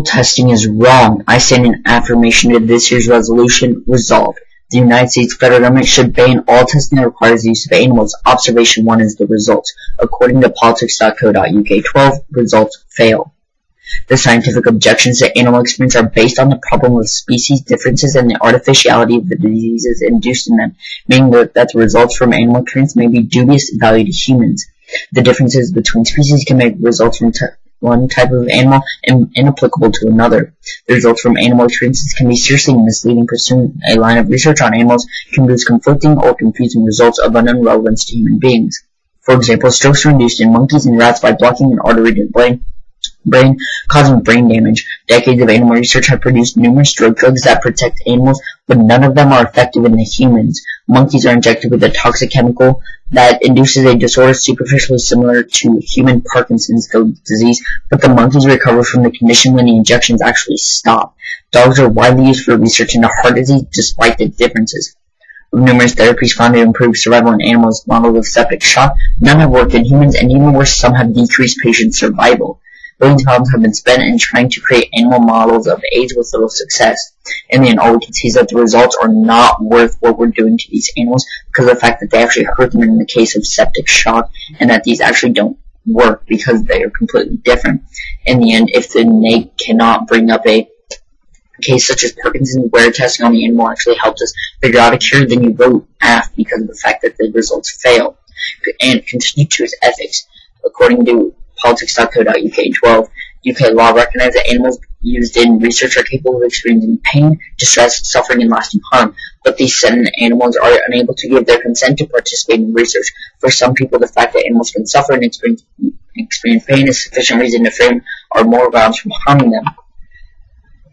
Animal testing is wrong. I stand in affirmation to this year's resolution. Resolved. The United States federal government should ban all testing that requires the use of animals. Observation 1 is the results. According to politics.co.uk 12, results fail. The scientific objections to animal experiments are based on the problem of species differences and the artificiality of the diseases induced in them, meaning that the results from animal experiments may be dubious value to humans. The differences between species can make results from one type of animal inapplicable to another. The results from animal experiences can be seriously misleading. Pursuing a line of research on animals can produce conflicting or confusing results of unknown relevance to human beings. For example, strokes were induced in monkeys and rats by blocking an artery to the brain, causing brain damage. Decades of animal research have produced numerous drugs that protect animals, but none of them are effective in the humans. Monkeys are injected with a toxic chemical that induces a disorder superficially similar to human Parkinson's disease, but the monkeys recover from the condition when the injections actually stop. Dogs are widely used for research into heart disease despite the differences. Of numerous therapies found to improve survival in animals models of septic shock, none have worked in humans, and even worse, some have decreased patient survival. Billions of pounds have been spent in trying to create animal models of AIDS with little success. In the end, all we can see is that the results are not worth what we're doing to these animals because of the fact that they actually hurt them in the case of septic shock, and that these actually don't work because they are completely different. In the end, if the NAIC cannot bring up a case such as Parkinson's where testing on the animal actually helps us figure out a cure, then you vote AF because of the fact that the results fail. And continue to its ethics. According to politics.co.uk 12, UK law recognizes that animals used in research are capable of experiencing pain, distress, suffering, and lasting harm, but these sentient animals are unable to give their consent to participate in research. For some people, the fact that animals can suffer and experience pain is sufficient reason to frame or more grounds from harming them.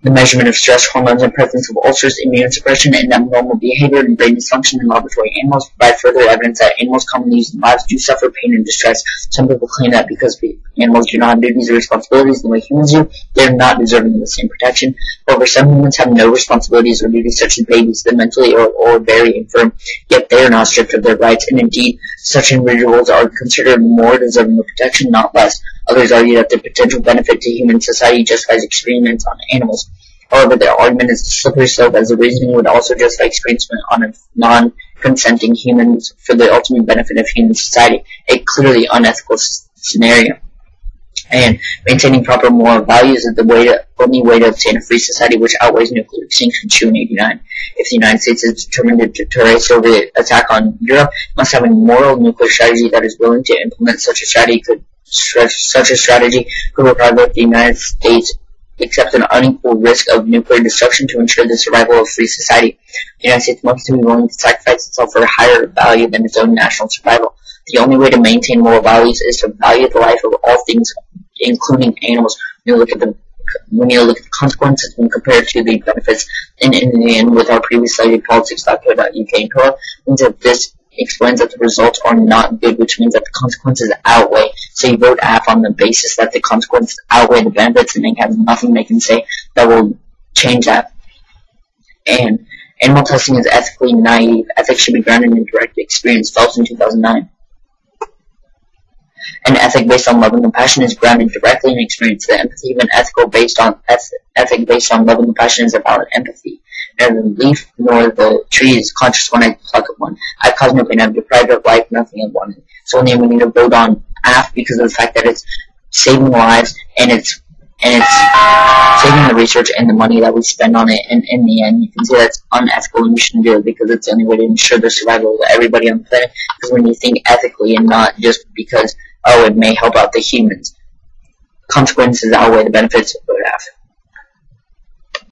The measurement of stress hormones and presence of ulcers, immune suppression, and abnormal behavior and brain dysfunction in laboratory animals provide further evidence that animals commonly used in labs do suffer pain and distress. Some people claim that because animals do not have duties or responsibilities the way humans do, they are not deserving of the same protection. However, some humans have no responsibilities or duties, such as babies, the mentally ill or very infirm, yet they are not stripped of their rights, and indeed, such individuals are considered more deserving of protection, not less. Others argue that the potential benefit to human society justifies experiments on animals. However, their argument is a slippery slope, as the reasoning would also justify experiments on non-consenting humans for the ultimate benefit of human society, a clearly unethical scenario. And maintaining proper moral values is the only way to obtain a free society which outweighs nuclear extinction. True in 89. If the United States is determined to deter a Soviet attack on Europe, it must have a moral nuclear strategy that is willing to implement such a strategy. Such a strategy could require that the United States accept an unequal risk of nuclear destruction to ensure the survival of free society. The United States must be willing to sacrifice itself for a higher value than its own national survival. The only way to maintain moral values is to value the life of all things, including animals. When you look at the consequences when compared to the benefits, and in the end, with our previous cited politics.co.uk 12, means that this explains that the results are not good, which means that the consequences outweigh. So you vote AF on the basis that the consequences outweigh the benefits, and they have nothing they can say that will change that. And animal testing is ethically naive. Ethics should be grounded in direct experience. Phelps in 2009. An ethic based on love and compassion is grounded directly in experience. The empathy of an ethic based on love and compassion is about empathy. Neither the leaf nor the tree is conscious when I pluck at one. I've caused no pain, I've deprived of life, nothing I've wanted. So we need to vote on AF because of the fact that it's saving lives and it's saving the research and the money that we spend on it, and in the end you can see that's unethical and we shouldn't do it because it's the only way to ensure the survival of everybody on the planet. Because when you think ethically and not just because, oh, it may help out the humans, consequences outweigh the benefits of AF.